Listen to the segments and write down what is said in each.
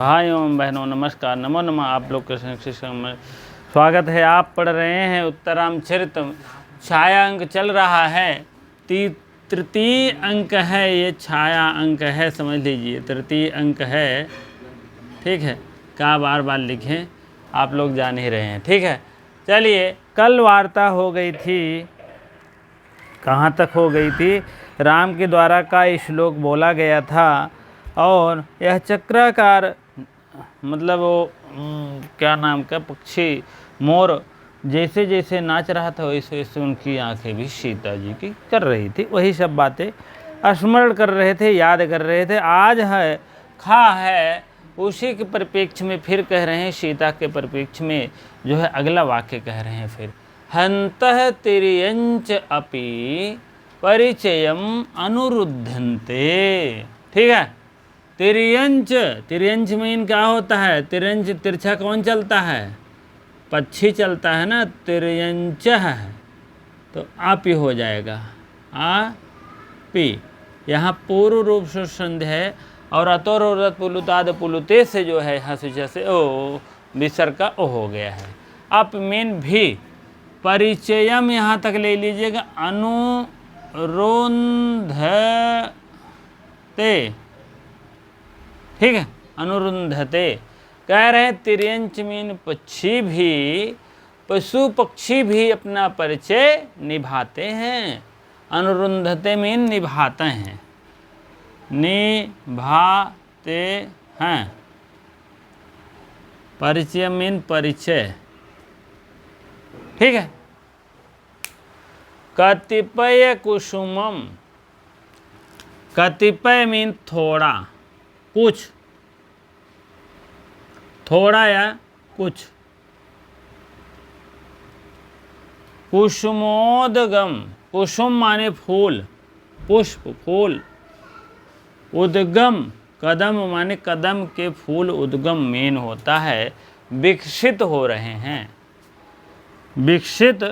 भाइयों एवं बहनों नमस्कार, नमो नमः। आप लोग कृष्ण शिक्षण में स्वागत है। आप पढ़ रहे हैं उत्तरामचरित। छाया अंक चल रहा है, तृतीय अंक है। ये छाया अंक है, समझ लीजिए तृतीय अंक है। ठीक है, क्या बार बार लिखें, आप लोग जान ही रहे हैं। ठीक है, चलिए कल वार्ता हो गई थी, कहाँ तक हो गई थी? राम के द्वारा का श्लोक बोला गया था और यह चक्राकार मतलब वो क्या नाम का पक्षी, मोर जैसे जैसे नाच रहा था वैसे वैसे उनकी आंखें भी सीता जी की कर रही थी। वही सब बातें स्मरण कर रहे थे, याद कर रहे थे। आज है खा है उसी के परिप्रेक्ष्य में फिर कह रहे हैं, सीता के परिप्रेक्ष्य में जो है अगला वाक्य कह रहे हैं फिर। हन्तः तिर्यञ्च अपि परिचयम अनुरुद्धन्ते। ठीक है, तिर्यंच, तिर्यंच मीन क्या होता है? तिर्यंच तिरछा कौन चलता है? पक्षी चलता है ना, तिर्यंच है तो आपी हो जाएगा, आ पी। यहाँ पूर्व रूप से संध्या है और अतोरोरत पुलुताद पुलुते से जो है हंसी से ओ विसर्ग का ओ हो गया है। अप मीन भी, परिचयम यहाँ तक ले लीजिएगा, अनुरुंधते। ठीक है, अनुरुंधते कह रहे हैं तिर्यंच मीन पक्षी भी, पशु पक्षी भी अपना परिचय निभाते हैं। अनुरुंधते मीन निभाते हैं, निभाते हैं। परिचय मीन परिचय। ठीक है, कतिपय कुसुमम, कतिपय मीन थोड़ा, कुछ, थोड़ा या कुछ। कुसुमोदगम, कुसुम माने फूल, पुष्प फूल। उद्गम, कदम माने कदम के फूल। उद्गम मेन होता है विकसित हो रहे हैं, विकसित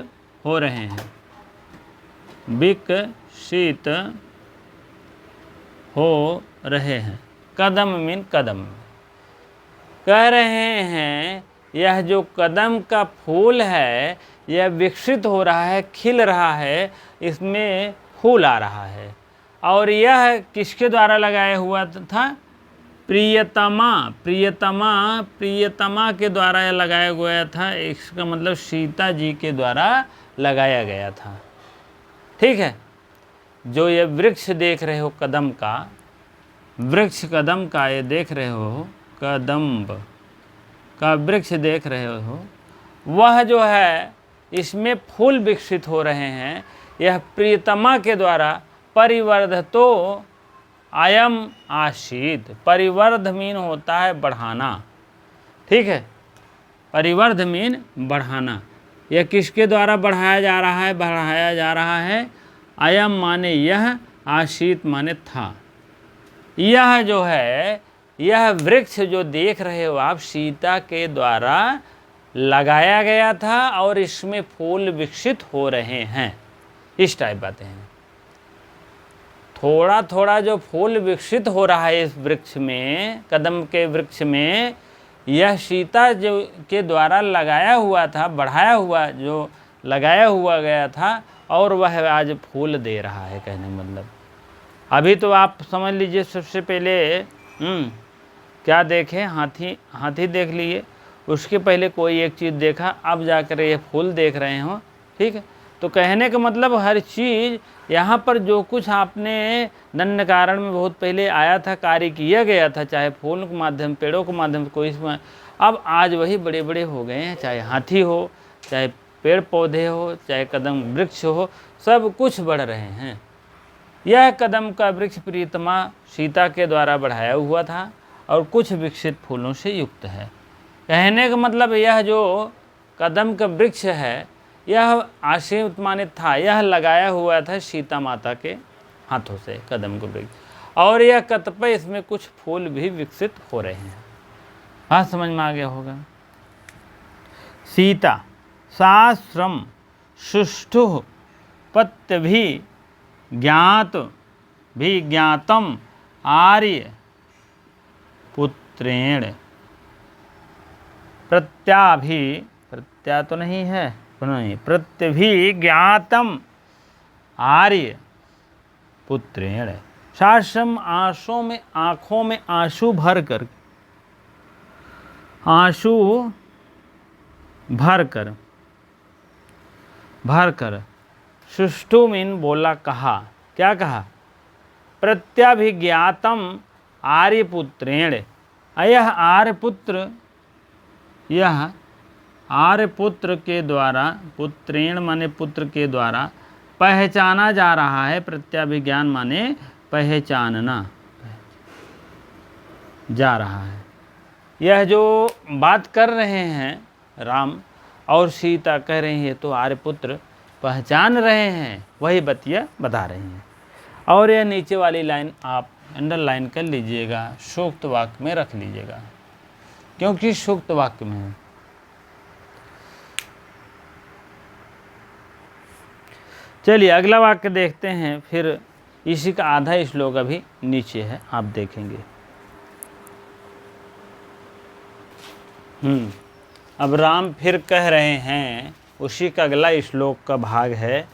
हो रहे हैं, विकसित हो रहे हैं। कदम मीन कदम। कह रहे हैं यह जो कदम का फूल है यह विकसित हो रहा है, खिल रहा है, इसमें फूल आ रहा है। और यह किसके द्वारा लगाया हुआ था? प्रियतमा, प्रियतमा, प्रियतमा के द्वारा यह लगाया गया था। इसका मतलब सीता जी के द्वारा लगाया गया था। ठीक है, जो ये वृक्ष देख रहे हो कदम का, वृक्ष कदम का ये देख रहे हो, कदम्ब का वृक्ष देख रहे हो, वह जो है इसमें फूल विकसित हो रहे हैं। यह प्रियतमा के द्वारा परिवर्धतो अयम आसीत। परिवर्ध मीन होता है बढ़ाना। ठीक है, परिवर्ध मीन बढ़ाना। यह किसके द्वारा बढ़ाया जा रहा है? बढ़ाया जा रहा है अयम माने यह, आसीत माने था। यह जो है, यह वृक्ष जो देख रहे हो आप, सीता के द्वारा लगाया गया था और इसमें फूल विकसित हो रहे हैं। इस टाइप बातें हैं। थोड़ा थोड़ा जो फूल विकसित हो रहा है इस वृक्ष में, कदम के वृक्ष में, यह सीता जो के द्वारा लगाया हुआ था, बढ़ाया हुआ जो लगाया हुआ गया था और वह आज फूल दे रहा है। कहने मतलब अभी तो आप समझ लीजिए, सबसे पहले क्या देखें? हाथी, हाथी देख लिए, उसके पहले कोई एक चीज़ देखा, अब जाकर ये फूल देख रहे हो। ठीक है, तो कहने का मतलब हर चीज़ यहाँ पर जो कुछ आपने दंड कारण में बहुत पहले आया था, कार्य किया गया था, चाहे फूल के माध्यम, पेड़ों के माध्यम से, कोई इसमें अब आज वही बड़े बड़े हो गए हैं। चाहे हाथी हो, चाहे पेड़ पौधे हो, चाहे कदम वृक्ष हो, सब कुछ बढ़ रहे हैं। यह कदम का वृक्ष प्रियतमा सीता के द्वारा बढ़ाया हुआ था और कुछ विकसित फूलों से युक्त है। कहने का मतलब यह जो कदम का वृक्ष है यह आशीर्वाद मानित था, यह लगाया हुआ था सीता माता के हाथों से कदम का वृक्ष, और यह कतिपय इसमें कुछ फूल भी विकसित हो रहे हैं। हाँ, समझ में आ गया होगा। सीता शास्त्रम सुष्ठु पत्य भी ज्ञात भी ज्ञातम आर्य पुत्र पुत्रेण, प्रत्याभि, प्रत्या तो नहीं है, नहीं, प्रत्यभिज्ञातम आर्य पुत्रेण। शासम आंखों में आंसू भर कर, आंसू भर कर सुष्टु मीन बोला, कहा, क्या कहा, प्रत्यभिज्ञातम आर्यपुत्रेण, यह आर्यपुत्र, यह आर्यपुत्र के द्वारा, पुत्रेण माने पुत्र के द्वारा पहचाना जा रहा है। प्रत्यभिज्ञान माने पहचानना जा रहा है। यह जो बात कर रहे हैं राम और सीता, कह रही है तो आर्यपुत्र पहचान रहे हैं, वही बतिया बता रहे हैं। और यह नीचे वाली लाइन आप अंडरलाइन कर लीजिएगा, सूक्त वाक्य में रख लीजिएगा, क्योंकि सूक्त वाक्य में है। चलिए अगला वाक्य देखते हैं, फिर इसी का आधा श्लोक अभी नीचे है, आप देखेंगे। अब राम फिर कह रहे हैं, उसी का अगला श्लोक का भाग है,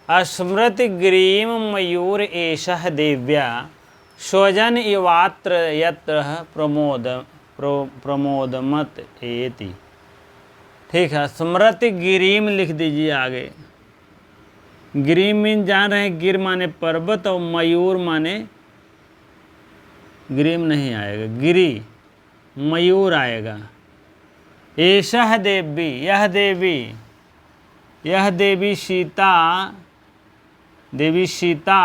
अस्मृति गिरीम मयूर एषः देव्या स्वजन इवात्र यत्र प्रमोदमत एति। ठीक है, स्मृति गिरीम लिख दीजिए आगे। गिरीम मीन जान रहे हैं, गिर माने पर्वत और मयूर माने, गिरीम नहीं आएगा, गिरी, मयूर आएगा। एषः देवी, यह देवी, यह देवी सीता, देवी सीता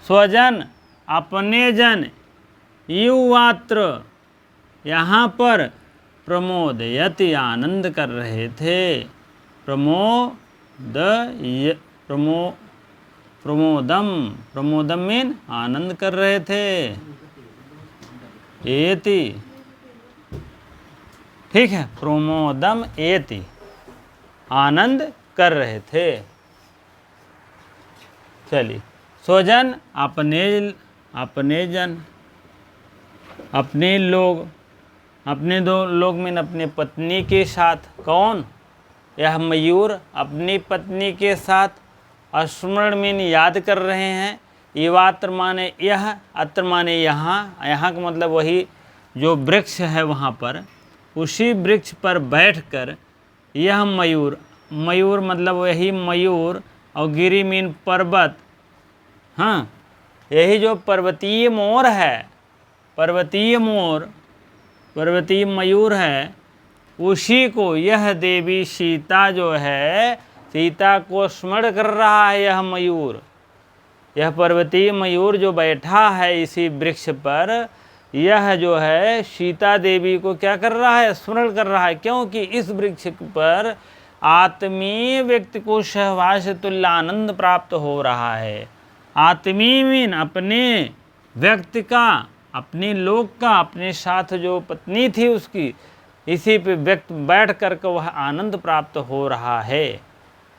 स्वजन अपने जन युवात्र यहाँ पर प्रमोदयति आनंद कर रहे थे। प्रमोदम मीन आनंद कर रहे थे। एति, ठीक है, प्रमोदम एति आनंद कर रहे थे। चलिए, स्वजन अपने जन, अपने लोग, अपने दो लोग में अपने पत्नी के साथ। कौन? यह मयूर अपनी पत्नी के साथ स्मरण में याद कर रहे हैं। युवात्र माने यह, अत्र माने यहाँ, यहाँ का मतलब वही जो वृक्ष है वहाँ पर, उसी वृक्ष पर बैठकर यह मयूर, मयूर मतलब वही मयूर, और गिरी मीन पर्वत, हाँ, यही जो पर्वतीय मोर है, पर्वतीय मोर, पर्वतीय मयूर है, उसी को यह देवी सीता जो है, सीता को स्मरण कर रहा है। यह मयूर, यह पर्वतीय मयूर जो बैठा है इसी वृक्ष पर, यह जो है सीता देवी को क्या कर रहा है? स्मरण कर रहा है। क्योंकि इस वृक्ष पर आत्मीय व्यक्ति को सहवास तुल्य आनंद प्राप्त हो रहा है। आत्मीय मीन अपने व्यक्ति का, अपने लोग का, अपने साथ जो पत्नी थी उसकी, इसी पे व्यक्ति बैठ करके वह आनंद प्राप्त हो रहा है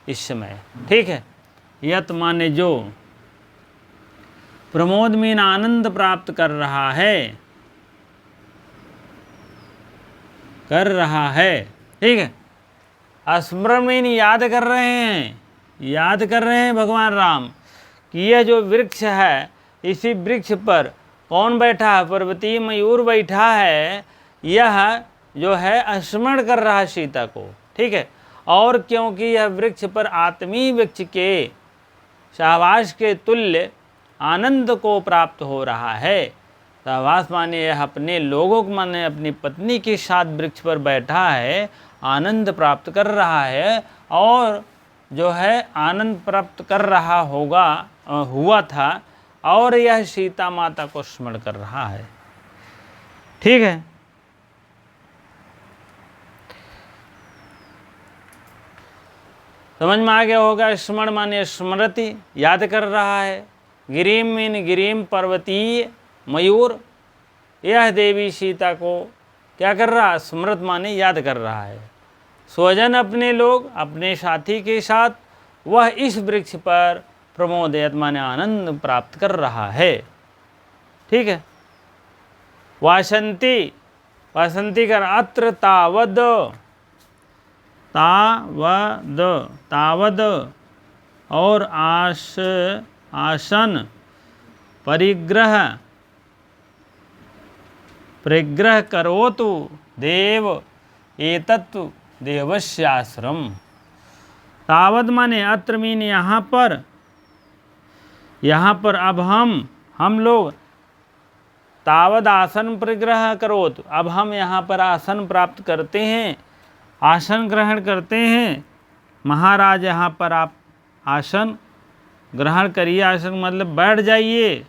इस समय। ठीक है, यत माने जो, प्रमोद मीन आनंद प्राप्त कर रहा है, कर रहा है। ठीक है, स्मरण मीन याद कर रहे हैं, याद कर रहे हैं भगवान राम कि यह जो वृक्ष है, इसी वृक्ष पर कौन बैठा है? पर्वतीय मयूर बैठा है। यह जो है स्मरण कर रहा है सीता को। ठीक है, और क्योंकि यह वृक्ष पर आत्मीय वृक्ष के सहवास के तुल्य आनंद को प्राप्त हो रहा है। सहवास माने यह अपने लोगों को, माने अपनी पत्नी के साथ वृक्ष पर बैठा है, आनंद प्राप्त कर रहा है, और जो है आनंद प्राप्त कर रहा होगा, हुआ था, और यह सीता माता को स्मरण कर रहा है। ठीक है, समझ में आ गया होगा। स्मरण माने स्मृति, याद कर रहा है। गिरीम मीन गिरीम पर्वतीय मयूर, यह देवी सीता को क्या कर रहा? स्मृत माने याद कर रहा है। स्वजन अपने लोग, अपने साथी के साथ वह इस वृक्ष पर प्रमोदयत माने आनंद प्राप्त कर रहा है। ठीक है, वासंती, वासंती कर अत्र तावद, तावद, तावद, और आसन परिग्रह, परिग्रह करोतु देव एतत्तु देवस्याश्रम। तावद माने अत्र मीन यहाँ पर, यहाँ पर अब हम लोग तावद आसन परिग्रह करोत, अब हम यहाँ पर आसन प्राप्त करते हैं, आसन ग्रहण करते हैं। महाराज यहाँ पर आप आसन ग्रहण करिए, आसन मतलब बैठ जाइए,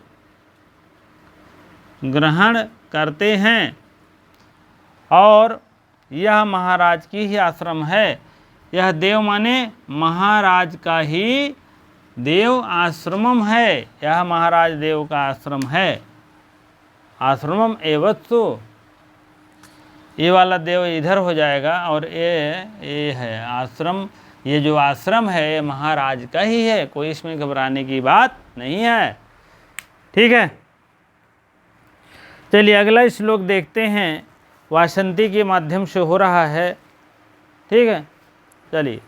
ग्रहण करते हैं। और यह महाराज की ही आश्रम है, यह देव माने महाराज का ही देव आश्रमम है, यह महाराज देव का आश्रम है। आश्रमम एवत्सु, ये वाला देव इधर हो जाएगा और ये है आश्रम, ये जो आश्रम है ये महाराज का ही है, कोई इसमें घबराने की बात नहीं है। ठीक है, चलिए अगला श्लोक देखते हैं, वासंती के माध्यम से हो रहा है। ठीक है, चलिए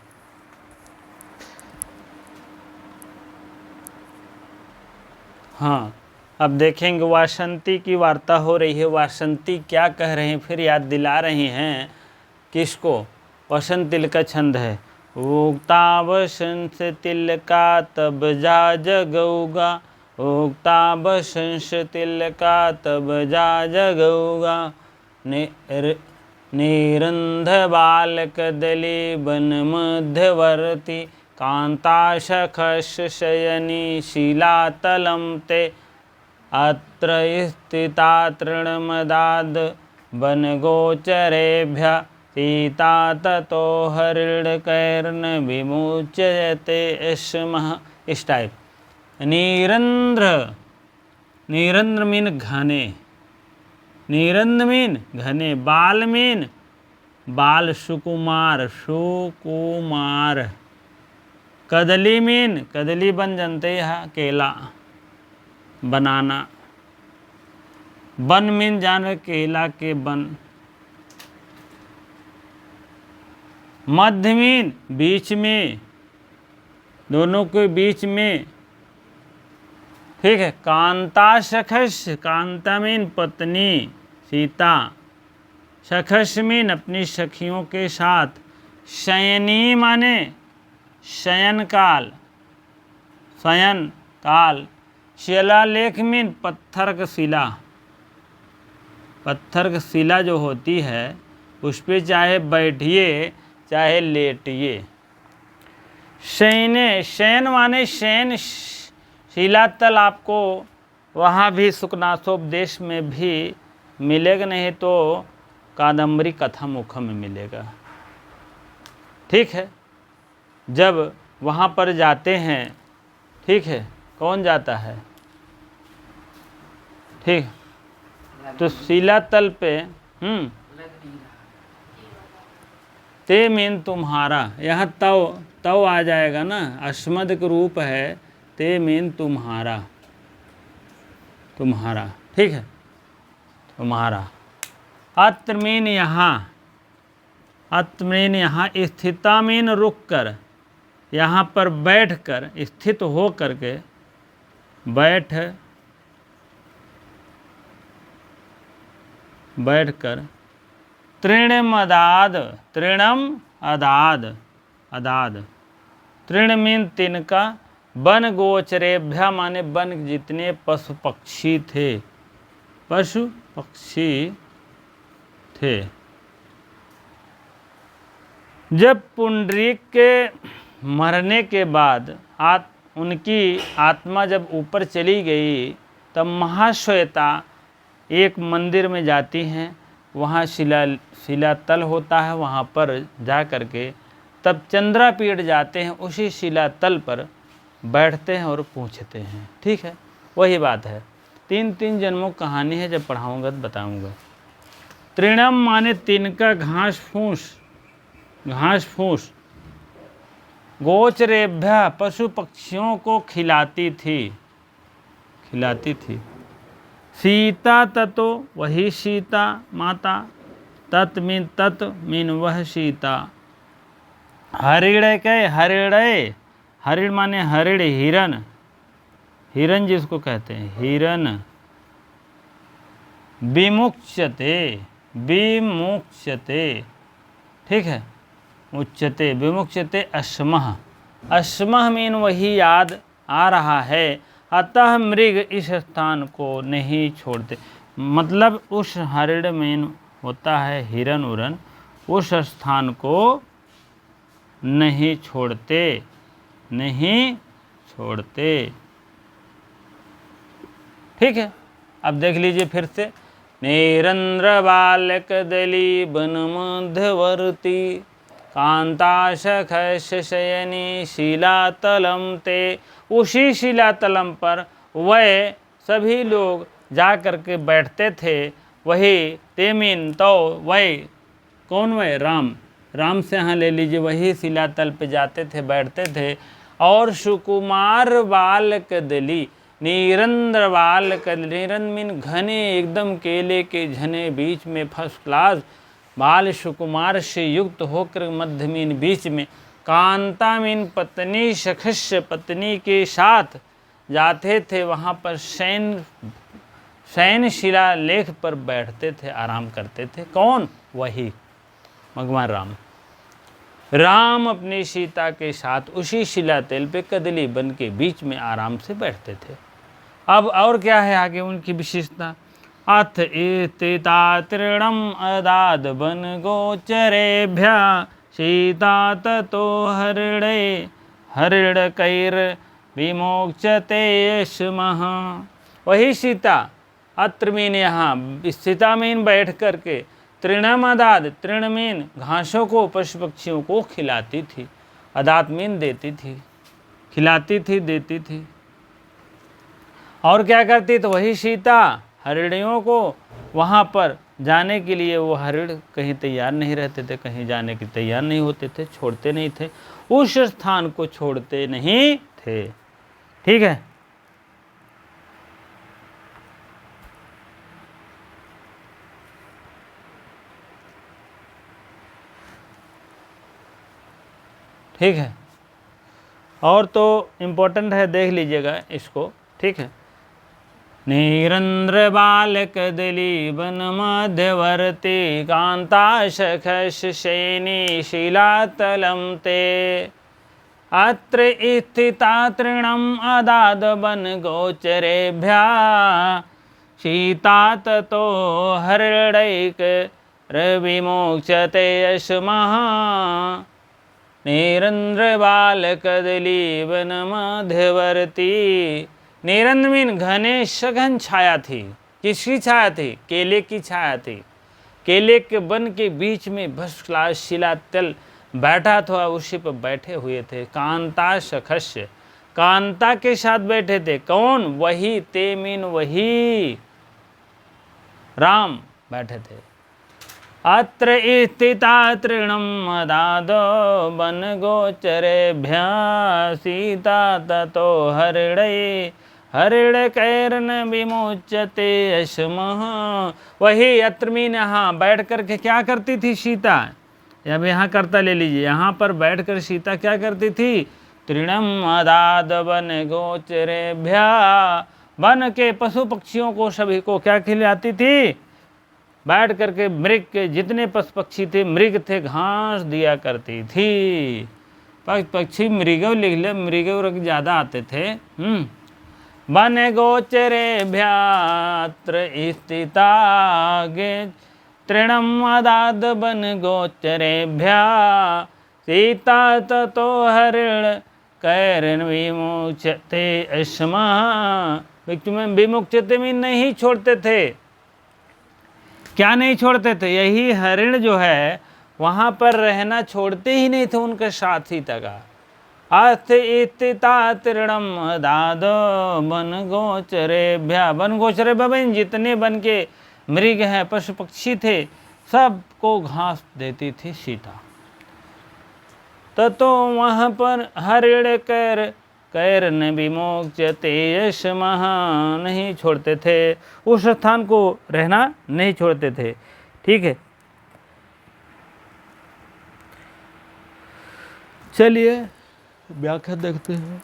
हाँ, अब देखेंगे वासंती की वार्ता हो रही है। वासंती क्या कह रहे हैं, फिर याद दिला रही हैं किसको। वसंत तिल का छंद है, उगता वसंत तिल का तब जा जगऊगा, उगता वसंत तिल का तब जा जगऊगा, निरंध बाल कदली बन मध्यवर्ती, कांता शखश शयनी शीलातलम ते, अत्र स्थिता तृणमदाद बन गोचरेभ्य, सीता ततो हरिणकैर्न विमुच्यते स्मः। इस टाइप। निरंध्र, निरंध्र मीन घने, निरंध्र मीन घने, बाल मीन बाल, सुकुमार, सुकुमार, कदली मीन कदली बन जानते हैं केला, बनाना, बन मीन जान केला के बन, मध्य मीन बीच में, दोनों के बीच में। ठीक है, कांता शखस, कांता मीन पत्नी सीता, शखस मीन अपनी सखियों के साथ, शयनी माने शयन काल, शयन काल, शिलालेख मीन पत्थर का शिला, पत्थर की शिला जो होती है उस पर चाहे बैठिए चाहे लेटिए। शयने, शयन माने शयन, शिलातल आपको वहाँ भी सुकनासोपदेश में भी मिलेगा, नहीं तो कादम्बरी कथा मुखम में मिलेगा। ठीक है, जब वहाँ पर जाते हैं, ठीक है, कौन जाता है, ठीक, तो शिलातल पे ते मीन तुम्हारा, यहाँ तव, तव आ जाएगा ना, अस्मद का रूप है, ते मीन तुम्हारा, तुम्हारा। ठीक है, तुम्हारा। अत्र मीन यहाँ, अत्र मीन यहाँ, स्थिता मीन रुक कर, यहाँ पर बैठ कर, स्थित हो करके, बैठ, बैठ कर, तृणम अदाद, तृणम अदाद, अदाद, तृण मीन तिनका, वन गोचरेभ्य माने वन जितने पशु पक्षी थे, पशु पक्षी थे। जब पुंडरीक के मरने के बाद उनकी आत्मा जब ऊपर चली गई, तब महाश्वेता एक मंदिर में जाती हैं, वहाँ शिलातल होता है, वहाँ पर जा करके तब चंद्रापीठ जाते हैं, उसी शिलातल पर बैठते हैं और पूछते हैं। ठीक है, वही बात है। 3 जन्मों कहानी है, जब पढ़ाऊँगा तो बताऊँगा। तृणम माने तिनका, घास फूस, घास फूस, गोचरेभ्य पशु पक्षियों को खिलाती थी, खिलाती थी। सीता ततो वही सीता माता, तत् मीन वह सीता। हरिण के हरिणय, हरिण माने हरिण हिरन, हिरन जिसको कहते हैं हिरन। विमुच्यते, विमुच्यते, ठीक है, उच्यते विमुच्यते अश्मः, अश्मः मीन वही याद आ रहा है। अतः मृग इस स्थान को नहीं छोड़ते, मतलब उस हरिण मीन होता है हिरन उरन, उस स्थान को नहीं छोड़ते, नहीं छोड़ते। ठीक है, अब देख लीजिए फिर से। निरंद्र बालक दली बन मध्यवर्ती, कांता सखश शयनी शिलातलम ते। उसी शिलातलम पर वह सभी लोग जा कर के बैठते थे। वही तेमीन तो वह कौन, वह राम, राम से यहाँ ले लीजिए, वही शिलातल पे जाते थे, बैठते थे। और सुकुमार बालक दली, निरंद्र बालक, निरंद्र मीन घने एकदम केले के घने बीच में फर्स्ट क्लास, बाल सुकुमार से युक्त होकर मध्य मीन बीच में, कांता मीन पत्नी, सखस्य पत्नी के साथ जाते थे। वहाँ पर शयन शिला लेख पर बैठते थे, आराम करते थे। कौन, वही भगवान राम। राम अपनी सीता के साथ उसी शिलातेल पे कदली बन के बीच में आराम से बैठते थे। अब और क्या है आगे उनकी विशेषता। अथ स्थिता तृणम अदाद बन गोचरेभ्य, सीता ततो हरिणे हरिणकैर विमोक्षते यशमः। वही सीता अत्र मीन यहाँ स्थिता मीन बैठ करके, तृणम अदाद, तृण मीन घासों को पशु पक्षियों को खिलाती थी, अदात मीन देती थी, खिलाती थी, देती थी। और क्या करती तो वही सीता हरिणियों को वहाँ पर जाने के लिए, वो हरिण कहीं तैयार नहीं रहते थे, कहीं जाने के तैयार नहीं होते थे, छोड़ते नहीं थे, उस स्थान को छोड़ते नहीं थे। ठीक है, ठीक है। और तो इम्पोर्टेंट है, देख लीजिएगा इसको। ठीक है, निरंद्र बालक दली बन मध्यवर्ती, कांता सखश शयनी शिलातलम ते। अत्र स्थिता तृणम अदाद बन गोचरेभ्या, सीता ततो हरिणैक विमोक्षते यशमः। निरंद्र बालक दली बन मध्यवर्ती, निरंद्र मीन घने सघन छाया थी। किसकी छाया थी? केले की छाया थी। केले के वन के बीच में फर्स्ट क्लास शिलातल बैठा था, उसी पर बैठे हुए थे। कांता सखस्य, कांता के साथ बैठे थे। कौन? वही ते मीन वही राम बैठे थे। अत्र स्थिता तृणम अदाद बन गोचरेभ्य, सीता ततो हरिणे हरिणकैर्न विमोचते यशमः। वही अत्र मीन यहाँ बैठ करके क्या करती थी सीता? अब यहाँ कर्ता ले लीजिए, यहाँ पर बैठ कर सीता क्या करती थी? तृणम अदाद वन गोचरेभ्य, वन के पशु पक्षियों को सभी को क्या खिलाती थी? बैठ करके मृग के जितने पशु पक्षी थे, मृग थे, घास दिया करती थी। पक्षी मृगव लिख ले, मृगव ज़्यादा आते थे। वन गोचरेभ्यात्र स्थिता गे तृणम अदाद वन गोचरेभ्या, सीता ततो हरिण कैरन विमुच्यते यशमः। विमुच्यते में नहीं छोड़ते थे। क्या नहीं छोड़ते थे? यही हरिण जो है वहाँ पर रहना छोड़ते ही नहीं थे उनके साथी तक। अर्थ स्थिता तृणम अदाद वन गोचरेभ्या, वन गोचरेभ्या जितने वन के मृग हैं, पशु पक्षी थे, सबको घास देती थी सीता। तो वहाँ पर हरिण कर कैर्न विमोच्यते यशमः, नहीं छोड़ते थे, उस स्थान को रहना नहीं छोड़ते थे। ठीक है, चलिए व्याख्या देखते हैं।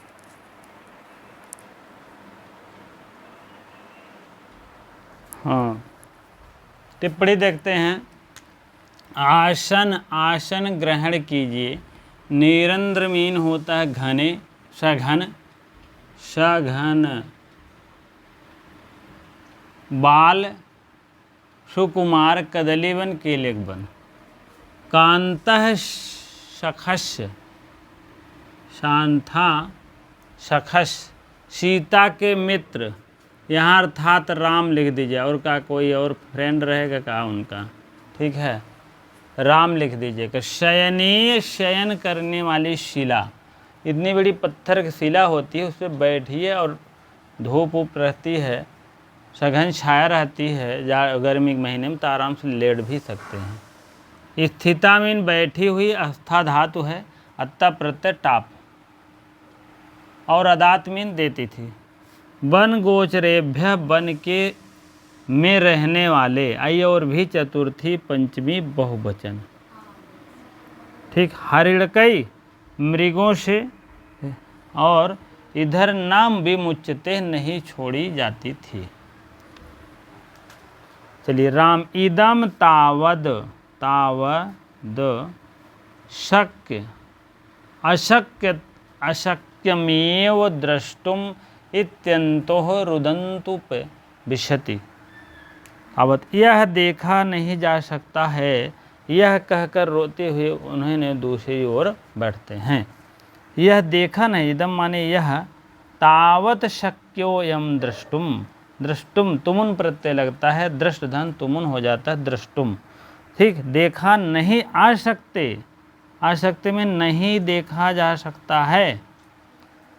हाँ, टिप्पणी देखते हैं। आसन, आसन ग्रहण कीजिए। निरंद्र मीन होता है घने, सघन, सघन। बाल, सुकुमार, कदलीवन, केलेवन। कांतः सखस्य, शांता सखस, सीता के मित्र, यहाँ अर्थात राम लिख दीजिए, और का कोई और फ्रेंड रहेगा का उनका, ठीक है, राम लिख दीजिएगा। शयनीय, शयन करने वाली शिला, इतनी बड़ी पत्थर की शिला होती है, उस पर बैठिए और धूप उप रहती है, सघन छाया रहती है, गर्मी के महीने में तो आराम से लेट भी सकते हैं। स्थिता मीन बैठी हुई, अस्था धातु है, अत्ता प्रत्यय टाप, और अदात मीन देती थी। वन गोचरेभ्य, वन के में रहने वाले, आई और भी चतुर्थी पंचमी बहुवचन। ठीक, हरिणकई मृगों से, और इधर नाम विमुच्यते नहीं छोड़ी जाती थी। चलिए, राम इदम तावद, तावद शक्य, अशक्य, अशक्यमेव द्रष्टुम इत्यंतो रुदन्तु पे विशति। अवत, यह देखा नहीं जा सकता है, यह कहकर रोते हुए उन्होंने दूसरी ओर बैठते हैं। यह देखा नहीं, इदम माने यह, तावत शक्यो यम द्रष्टुम, द्रष्टुम तुमुन प्रत्यय लगता है, दृष्ट धन तुमुन हो जाता है द्रष्टुम। ठीक, देखा नहीं, आ सकते, आ सकते में नहीं देखा जा सकता है।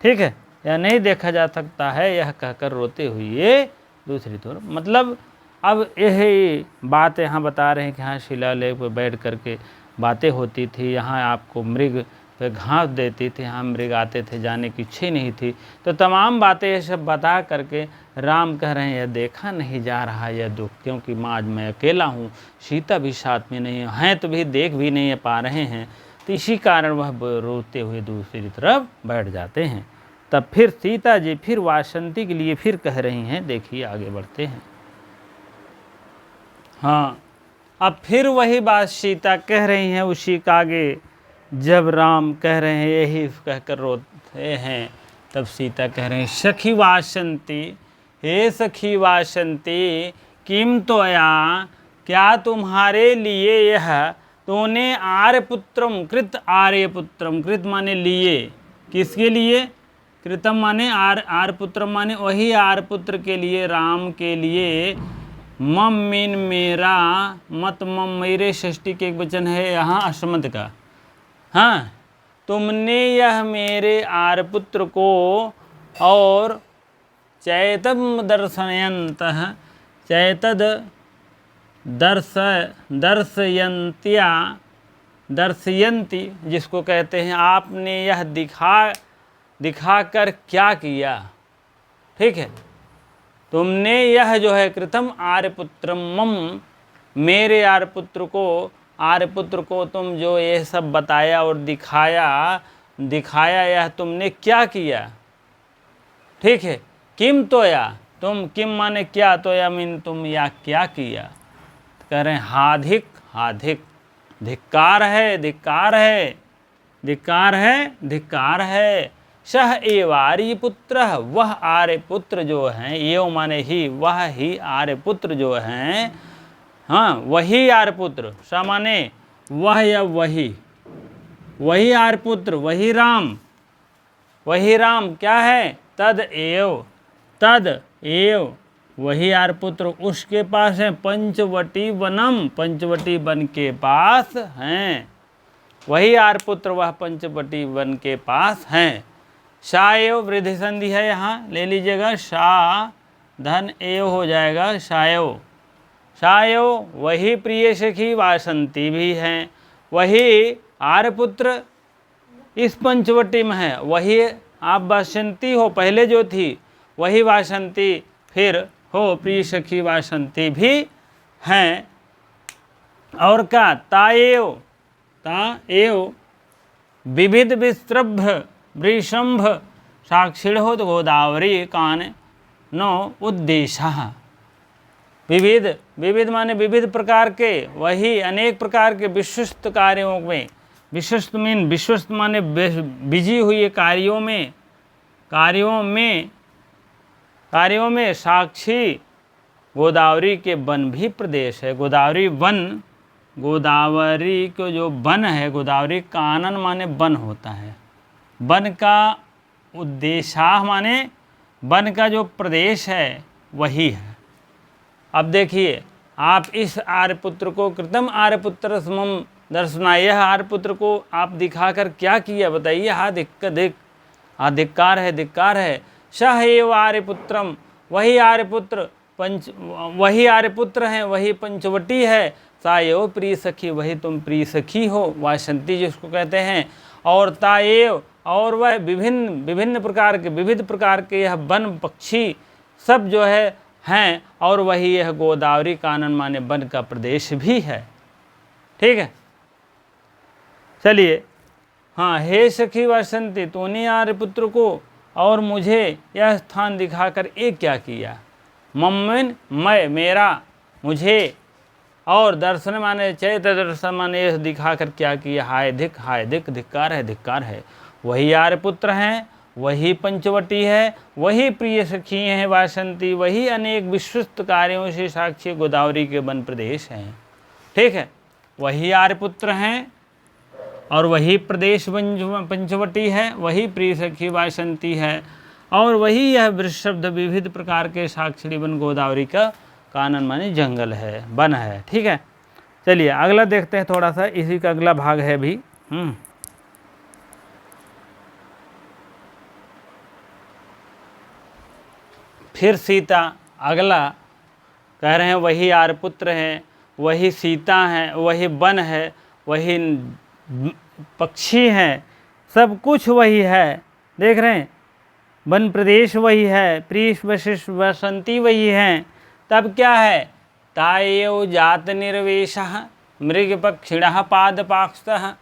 ठीक है, या नहीं देखा जा सकता है, यह कहकर रोते हुए दूसरी ओर। मतलब अब यही बात यहाँ बता रहे हैं कि हाँ शिलालेख पर बैठ करके बातें होती थी, यहाँ आपको मृग पे घास देती थी, यहाँ मृग आते थे, जाने की इच्छा नहीं थी। तो तमाम बातें ये सब बता करके राम कह रहे हैं यह देखा नहीं जा रहा यह दुख, क्योंकि माँ आज मैं अकेला हूँ, सीता भी साथ में नहीं है, तो भी देख भी नहीं पा रहे हैं। तो इसी कारण वह रोते हुए दूसरी तरफ बैठ जाते हैं। तब फिर सीता जी फिर वासंती के लिए फिर कह रही हैं, देखिए आगे बढ़ते हैं। हाँ, अब फिर वही बात सीता कह रही हैं उसी का आगे, जब राम कह रहे हैं यही कहकर रोते हैं, तब सीता कह रहे हैं सखी वासंती, हे सखी वासंती, किम तोया, क्या तुम्हारे लिए यह, तूने आर्यपुत्रम कृत, आर्यपुत्रम कृत माने लिए, किसके लिए, कृतम माने आर्यपुत्रम माने वही आर्यपुत्र के लिए, राम के लिए, मम मीन मेरा, मत मम मेरे, षष्ठी के एक वचन है यहाँ अश्मत का। हाँ, तुमने यह मेरे आर्यपुत्र को, और चैतम दर्शयन्तः, चैतद दर्शयन्त्या, दर्शयन्ति जिसको कहते हैं, आपने यह दिखाकर क्या किया। ठीक है, तुमने यह जो है कृतम आर्यपुत्रम मम, मेरे आर्यपुत्र को तुम जो ये सब बताया और दिखाया यह तुमने क्या किया। ठीक है, किम तोया, तुम किम माने क्या, तोया मीन तुम या क्या किया। कह रहे हैं हाधिक, हाधिक, धिक्कार है, धिक्कार है, धिक्कार है, धिक्कार है। सह एवारी पुत्र, वह आर्यपुत्र जो हैं, एव माने ही, वह ही आर्यपुत्र जो हैं, हाँ वही आर्यपुत्र, स माने वह या वही, वही आर्यपुत्र, वही राम, वही राम क्या है, तद एव वही आर्यपुत्र उसके पास है, पंचवटी वनम, पंचवटी वन के पास हैं, वही आर्यपुत्र वह पंचवटी वन के पास हैं। शा एव वृद्धि संधि है, यहाँ ले लीजिएगा, शा धन एव हो जाएगा, शायव, शायव वही प्रिय सखी वासंती भी हैं, वही आर्यपुत्र इस पंचवटी में है, वही आप वासंती हो, पहले जो थी वही वासंती फिर हो, प्रिय सखी वासंती भी हैं। और क्या, ताएव विविध विस्रभ वृषंभ साक्षिणो गोदावरी कान नो उद्देश्य। विविध, विविध माने विविध प्रकार के, वही अनेक प्रकार के विशिष्ट कार्यों में, विशिष्ट मीन विशिष्ट माने बिजी हुए कार्यों में साक्षी गोदावरी के वन भी प्रदेश है। गोदावरी वन, गोदावरी को जो वन है, गोदावरी कानन माने वन होता है, वन का उद्देश्य माने वन का जो प्रदेश है वही है। अब देखिए, आप इस आर्यपुत्र को कृतम आर्यपुत्र समम दर्शना, यह आर्यपुत्र को आप दिखाकर क्या किया बताइए। धिक्कार है, धिक्कार है। सह एव आर्यपुत्रम, वही आर्यपुत्र वही आर्यपुत्र हैं, वही पंचवटी है। सा एव प्रिय सखी, वही तुम प्रिय सखी हो, वासंती जिसको कहते हैं। और ताएव, और वह विभिन्न प्रकार के, विविध प्रकार के यह वन पक्षी सब जो है हैं, और वही यह गोदावरी कानन माने वन का प्रदेश भी है। ठीक है, चलिए। हाँ, हे सखी वासंती, तूने आर्यपुत्र को और मुझे यह स्थान दिखाकर एक क्या किया। मम्मिन, मैं, मेरा, मुझे, और दर्शन माने चैत्र दर्शन माने यह दिखाकर क्या किया। हाय धिक, हाय धिक, धिक्कार है, धिक्कार है। वही आर्यपुत्र हैं, वही पंचवटी है, वही प्रिय सखी हैं वासंती, वही अनेक विशिष्ट कार्यों से साक्षी गोदावरी के वन प्रदेश हैं। ठीक है, वही आर्यपुत्र हैं और वही प्रदेश पंचवटी है, वही प्रिय सखी वासंती है, और वही यह वृषभ विविध प्रकार के साक्षी वन गोदावरी का कानन माने जंगल है, वन है। ठीक है, चलिए अगला देखते हैं, थोड़ा सा इसी का अगला भाग है भी। फिर सीता, अगला कह रहे हैं वही आर्यपुत्र हैं, वही सीता हैं, वही वन है, वही पक्षी हैं, सब कुछ वही है। देख रहे हैं, वन प्रदेश वही है, प्रिय वशिष्ठ वसंती वही हैं। तब क्या है, ताएव जात निर्वेशः मृगपक्षिणः पादपाक्षतः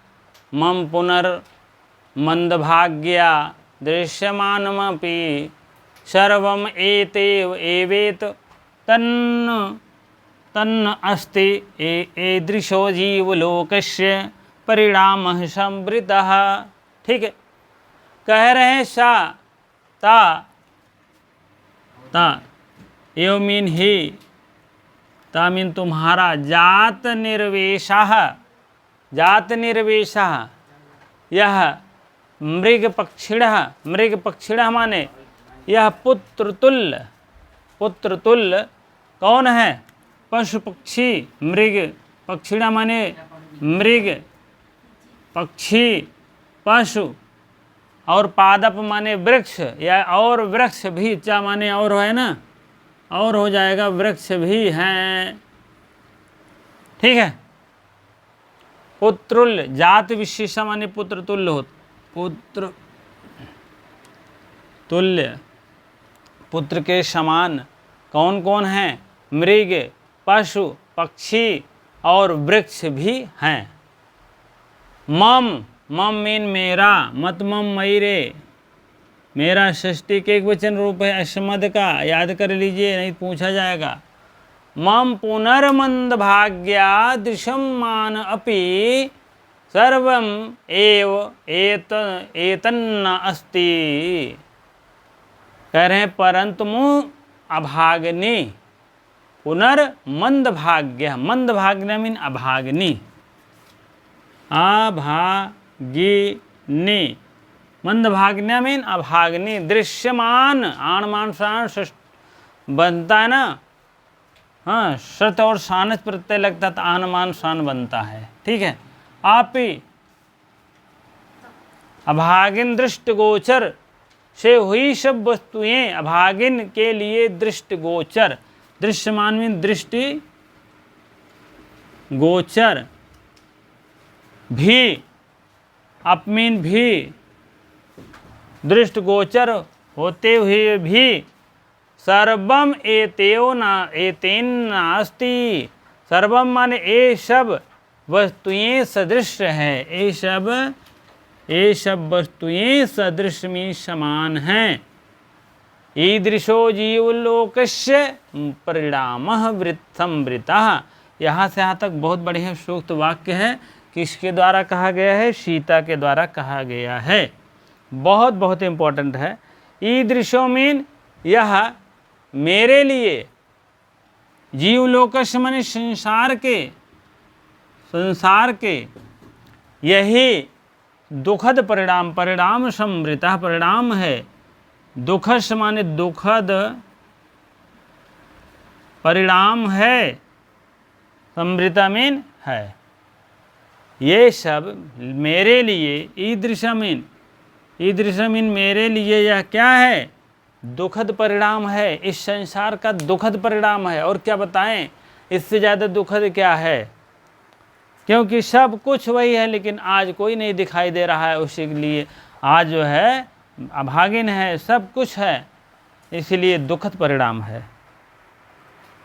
मम पुनर्मन्दभाग्या दृश्यमानमपि सर्वम एतेव एवेत तन्न अस्ति ईदृशो जीवलोकस्य परिणामः संवृतः। ठीक है, कह रहे हैं सा ता एव मीन ही, ता मीन तुम्हारा, जात निर्वेशः, जात निर्वेशः यह मृगपक्षिणः, मृगपक्षिणः माने यह पुत्रतुल्य, पुत्रतुल्य कौन है, पशु पक्षी। मृग पक्षिणा माने मृग, पक्षी, पशु, और पादप माने वृक्ष, या और वृक्ष भी, चा माने और है ना, और हो जाएगा, वृक्ष भी हैं। ठीक है, पुत्रतुल्य, जात विशेषा माने पुत्र तुल्य हो, पुत्र तुल्य, पुत्र के समान कौन कौन हैं, मृग, पशु, पक्षी और वृक्ष भी हैं। मम, मम मीन मेरा, मत मम मयरे, मेरा षष्ठी के एक वचन रूप है अस्मद का, याद कर लीजिए नहीं पूछा जाएगा। मम पुनर्मन्दभाग्या दृश्यमान अपि सर्वम एव एतन्न अस्ति। कह रहे हैं परंतु मु अभाग्नि, पुनर्मन्दभाग्य, मन्दभाग्य मीन अभाग्नि, अभागिनी, मंदभाग्य मीन अभाग्नि, दृश्यमान, आणमान शान बनता है ना, हाँ, सत और शानच प्रत्यय लगता तो आनमान शान बनता है। ठीक है, आप ही अभागिन दृष्टिगोचर से हुई सब वस्तुएं, अभागिन के लिए दृष्टिगोचर, दृश्यमान मीन दृष्टि गोचर, भी अपमीन भी, दृष्टिगोचर होते हुए भी सर्वम एतेन नास्ति। सर्वम माने ये सब वस्तुएं सदृश है, ये सब वस्तुएं सदृश में समान हैं। ईदृशो जीवलोकस्य परिणामः संवृतः। यहाँ से यहाँ तक बहुत बढ़िया सूक्त वाक्य है। किसके द्वारा कहा गया है? सीता के द्वारा कहा गया है। बहुत बहुत इम्पोर्टेंट है। ईदृशो मीन यह मेरे लिए, जीवलोकस्य माने संसार के यही दुखद परिणाम, परिणाम संवृतः परिणाम है। दुखस माने दुखद परिणाम है, संवृता मीन है। ये सब मेरे लिए, ईदृशा मीन मेरे लिए यह क्या है? दुखद परिणाम है। इस संसार का दुखद परिणाम है। और क्या बताएं, इससे ज़्यादा दुखद क्या है? क्योंकि सब कुछ वही है, लेकिन आज कोई नहीं दिखाई दे रहा है। उसी के लिए आज जो है अभागिन है, सब कुछ है, इसलिए दुखद परिणाम है।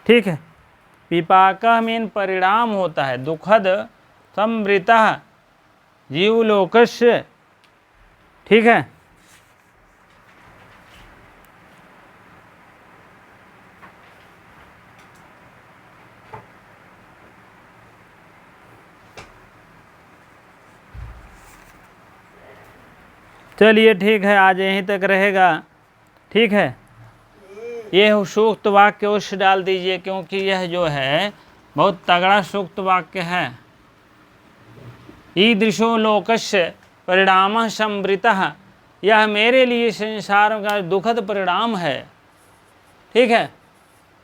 ठीक है। पिपाका मीन परिणाम होता है, दुखद संवृतः जीवलोकस्य। ठीक है। चलिए ठीक है, आज यहीं तक रहेगा। ठीक है। ये सूक्त वाक्य उस डाल दीजिए, क्योंकि यह जो है बहुत तगड़ा सूक्त वाक्य है। ईदृशो लोकस्य परिणामः संवृतः। यह मेरे लिए संसार का दुखद परिणाम है। ठीक है।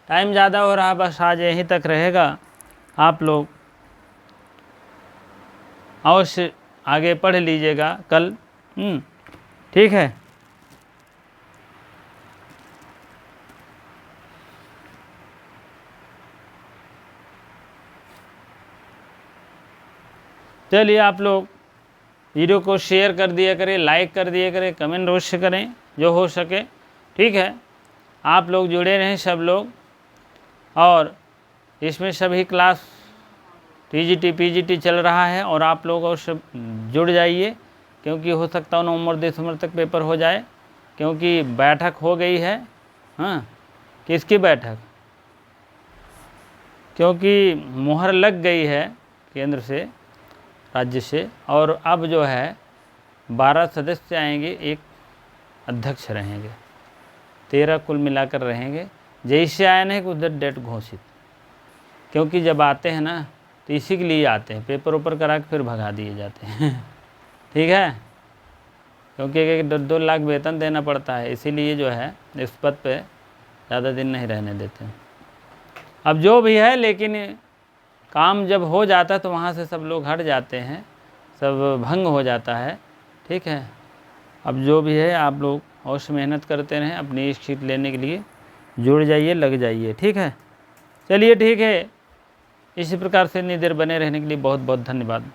टाइम ज़्यादा हो रहा, बस आज यहीं तक रहेगा। आप लोग अवश्य आगे पढ़ लीजिएगा कल। ठीक है। चलिए, आप लोग वीडियो को शेयर कर दिया करें, लाइक कर दिया करें, कमेंट अवश्य करें जो हो सके। ठीक है। आप लोग जुड़े रहें सब लोग, और इसमें सभी क्लास टीजीटी पीजीटी चल रहा है, और आप लोग और सब जुड़ जाइए, क्योंकि हो सकता है नवंबर दिसंबर तक पेपर हो जाए, क्योंकि बैठक हो गई है। हाँ, किसकी बैठक? क्योंकि मुहर लग गई है केंद्र से, राज्य से, और अब जो है 12 सदस्य आएंगे, एक अध्यक्ष रहेंगे, 13 कुल मिलाकर रहेंगे। जैसे आए नहीं उधर डेट घोषित, क्योंकि जब आते हैं ना तो इसी के लिए आते हैं, पेपर ऊपर करा के फिर भगा दिए जाते हैं। ठीक है। क्योंकि 1-2 लाख वेतन देना पड़ता है, इसीलिए जो है इस पद पे ज़्यादा दिन नहीं रहने देते। अब जो भी है, लेकिन काम जब हो जाता है तो वहाँ से सब लोग हट जाते हैं, सब भंग हो जाता है। ठीक है। अब जो भी है, आप लोग अवश्य मेहनत करते रहें, अपनी सीट लेने के लिए जुड़ जाइए, लग जाइए। ठीक है। चलिए ठीक है। इसी प्रकार से इतनी देर बने रहने के लिए बहुत बहुत धन्यवाद।